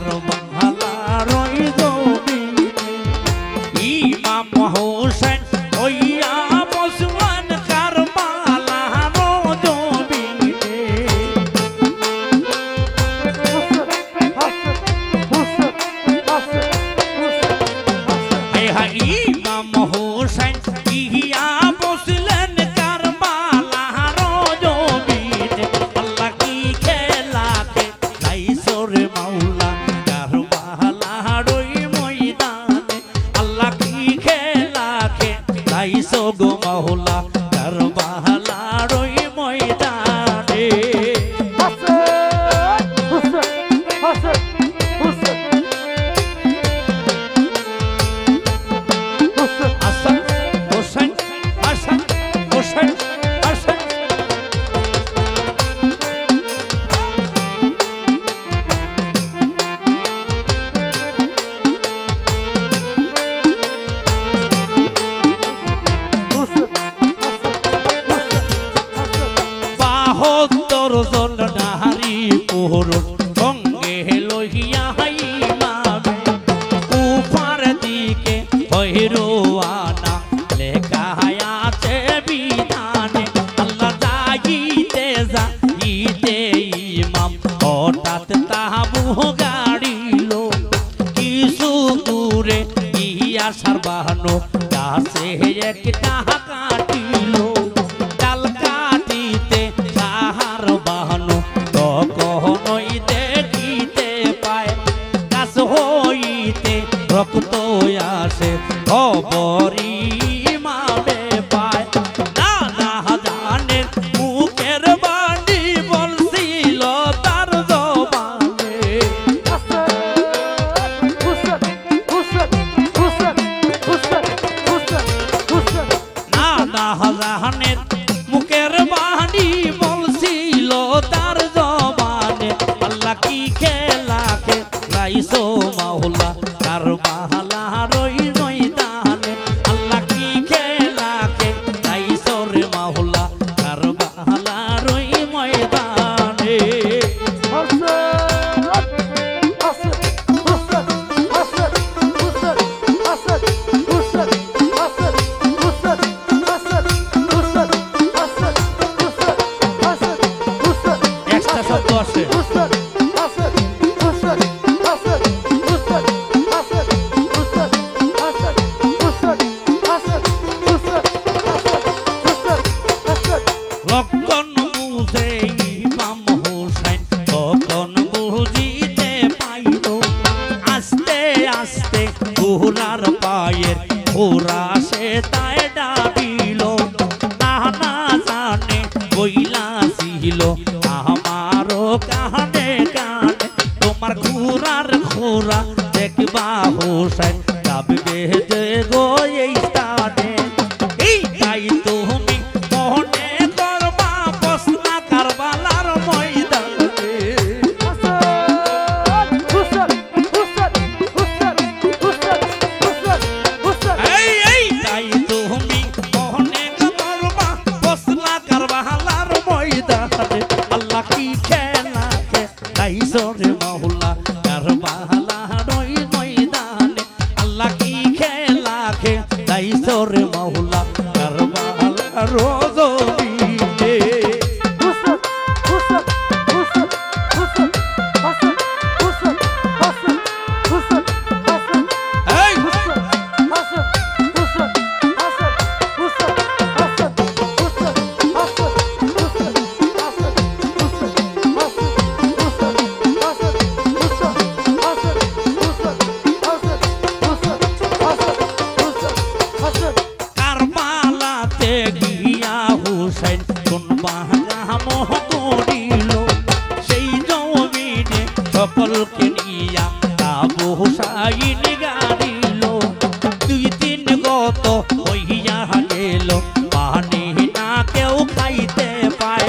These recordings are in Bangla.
কারবালার ওই জমিনে ইমাম হোসেন হইয়া বসলেন কারবালার জমিনে। ইমাম হোসেন ইয়া বসলেন কারবালার জমিনে। আল্লাহ কি খেলা খেলাইছো রে মাওলা কারবালার ওই ময়দানে। আল্লাহ কি খেলা খেলাইছো গো মাওলা কারবালার ওই ময়দানে। হাসান হোসেন হাসান হোসেন হাসান বাহাত্তর জন নারী পুরুষ সঙ্গে লইয়া ইমামে কুফার দিকে হইরোয়ানা লেখা আছে বিধানে। আল্লাহ যাইতে যাইতে ইমাম হঠাৎ তাবু গাড়িল কিছু দূরে ইয়া সারবানো গাছে একটা কাটিল। ডাল কাটিতে সাহার বাহানো কখনোই দেখিতে পায় গাছ হইতে রক্ত আসে খবর ইমামে পায়। নানা জানের মুখের বাণী বলছিল তার জবানে। নানা জানের মুখের বাণী বলছিল তার জবানে। আল্লাহ কি খেলা খেলাইছো মাওলা কারবালার ওই ময়দানে। আল্লাহ কি খেলা খেলাইছো রে মাওলা কারবালার ওই ময়দানে। একটা শব্দ আছে লক্ষণ বুঝে ইমাম হোসেন তখন বুঝিতে পাইল। আস্তে আস্তে ঘোড়ার পায়ের ঘোড়া সে তাই ডাবিল। নানা জানে বইলাছিল আমারও কানে কানে তোমার ঘোড়ার ঘোড়া দেখবা হোসেন যাবে যে গো এই স্থানে। এই তাই তুমি মনে করবা বসনা কারবালার ময়দানে। এই তাই তুমি মনে করবা বসনা কারবালার ময়দানে। আল্লাহ কি খেলা খেলাইছো রে মাওলা কারবালার ওই ময়দানে। আল্লাহ কি খেলা খেলাইছো রে মাওলা কারবালার জমিনে। কারবালাতে গিয়া হোসেন কোন বাহাম করিল সেই জমিনে সকলকে নিয়া তাবু হুসাইন গাড়িল। দুই দিন গত হইয়া গেল পানি না কেউ খাইতে পায়।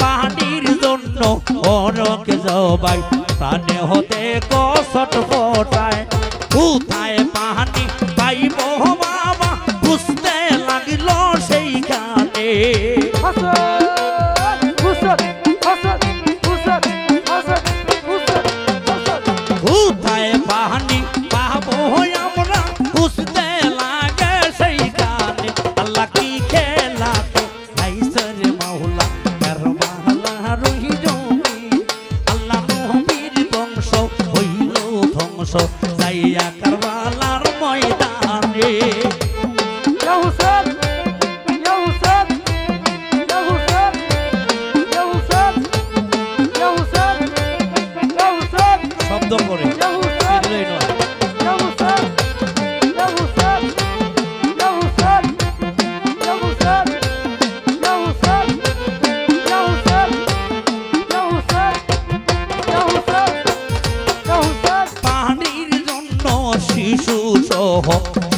পানির জন্য অনেক জবাই প্রাণে হতে কষ্ট ফোটায়। কোথায় পানি পাইব বাবা বুঝতে লাগিল সেইখানে। কোথায় পানি পাবো আমরা বুঝতে লাগে সেই গানে আল্লাহ কি খেলা লাইসর মাওলা কারবালা রহি জমি আল্লাহ নবীর বংশ হইল ধ্বংস যাইয়া কারবালার ময়দানে শব্দ করে পানির জন্য শিশু সহ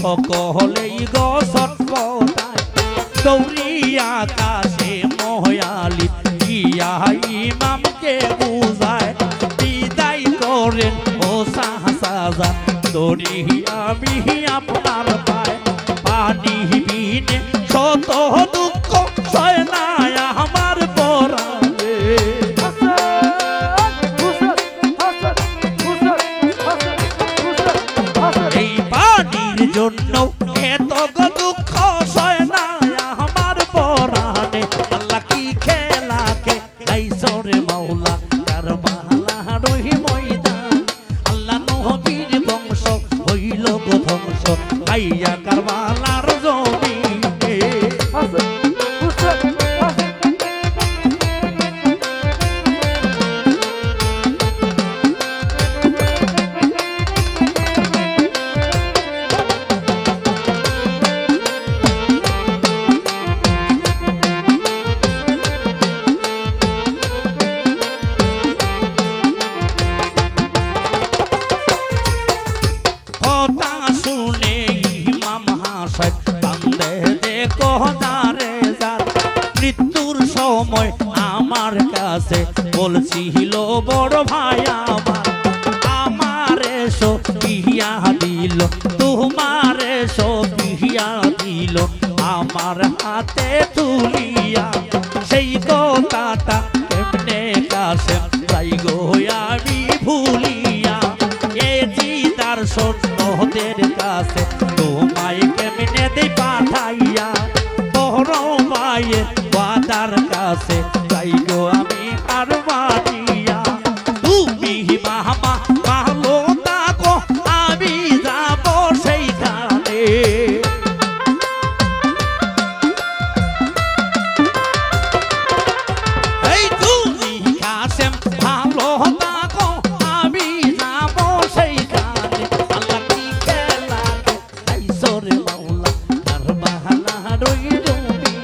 সকলেই গছত পতায় দৌড়িয়া কাছে মহালি গিয়া ইমামকে বুঝায় বিদায় করেন ও সাহসাজা দৌড়িয়া আমি আপনার পায় পানি বিনে শত দুঃখ সয় না আমার পরাণে এই পানির জন্য এত দুঃখ সয় না আমার পরাণে আল্লাহ কি খেলাকে লাইসরে মাওলা কারবালা রহি ময়দান আল্লাহ নবীর বংশ হইল গো ধ্বংস আইয়া কারবালার জমিনে কথা শুনে ইমাম হাসান কান্দে দেখো দারে যার মৃত্যুর সময় আমার কাছে বলছিল বড় ভাই আমারে সপিয়া দিল তোমারে সপিয়া দিল আমার হাতে তুলিয়া সেই কথাটা কেমনে কাছে যাই গো আমি ভুলিয়া এ জিদার সত্যদের কাছে তোমায় কেমনে দেই পাঠাইয়া বড় মায়ের ওয়াদার কাছে যাই গো আমি আর মাটিয়া তুমি মামা ভালো থাকো আমি যাব সেইখানে এই তুমি কাসেম ভালো থাকো আমি যাব সেইখানে আল্লাহ কি খেলা লাইসরে মাওলা কারবালা রহি জমি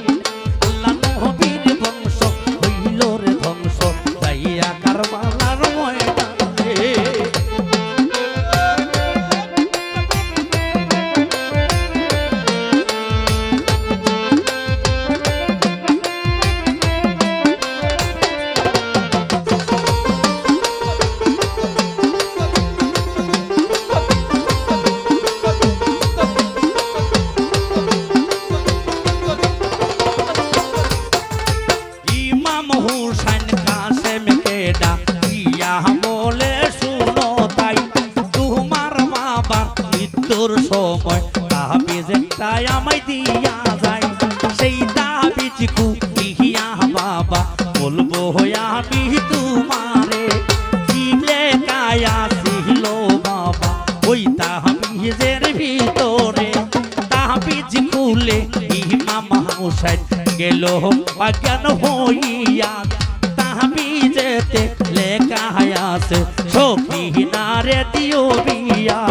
আল্লাহ নবীর বংশ হইল রে ধ্বংস যাইয়া কারবালার ময়দানে ইমাম হুসাইন কাসেমকে ডাকিয়া বলে শুনো তাই তোমার বাবার মৃত্যুর সময় তাবিজটাই আমায় দিয়া যায় সেই তাবিজ কুলিয়া বাবা বলবো আমি তোমারে দিলে কায়া ছিল বাবা ওই তাবিজের ভিতরে তাবিজ খুলে ইমাম হুসাইন গেল অজ্ঞান হইয়া তাবিজেতে লেখা আছে সখিনারে দিও বিয়া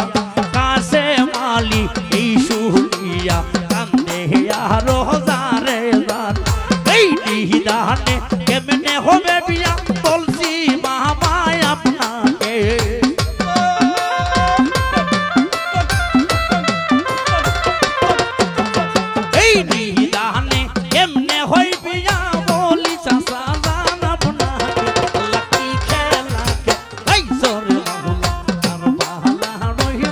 কাছে মালি এই শুনিয়া কান্দে আরো জারে জান এই নিদানে কেমনে হবে বিয়া বলছি মামায় আপনাকে এই নিদানে কেমনে হই বিয়া বলি চাচা জান আপনাকে আল্লাহ কি খেলাকে লাইসরে মাওলা কারবালা রহি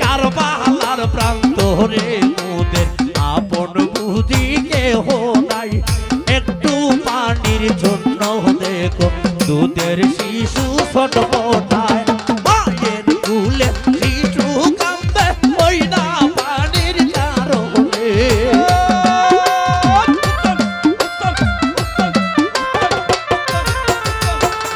কারবালার প্রান্তরে মোদের আপন বুঝি কেহ নাই। একটু পানির জন্য দেখো দুধের শিশু ছটফটায়। মায়ের কুলে শিশু কাঁদে ওই না পানির কারণে।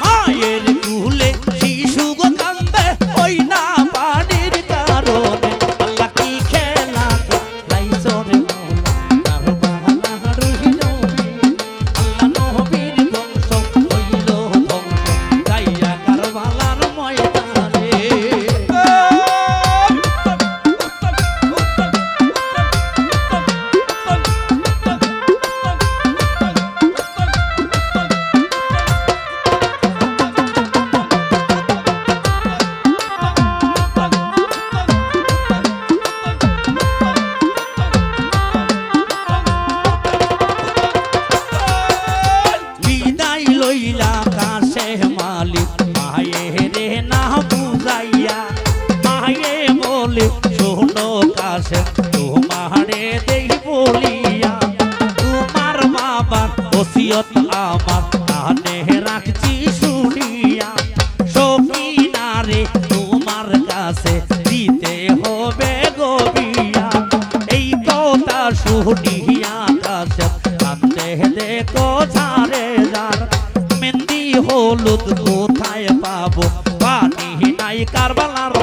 মায়ের কুলে শিশু কাঁদে ওই না পানির কারণে। আল্লাহ কি খেলা খেলাইছো রে মওলা, কারবালার রহিলবি। আল্লাহ নবীর বংশ হইল ধ্বংস, যাইয়া কারবালার ময়দানে। বিদায় লইলা কাছে মালিক মায়েরে না বুঝাইয়া। মায়ে বলে শোনো কাছে তোমারে দেই বলিয়া। তোমার বাবার ওসিয়ত আমার কানে রাখছি শুনিয়া। সখিনারে তোমার কাছে দিতে হবে গবিয়া। এই কথা শুনিয়া কাছে কান্দে দেখো ঝাড়ে ঝাড়। মেহেন্দি হলুদ কোথায় পাবো, পানি নাই কারবালার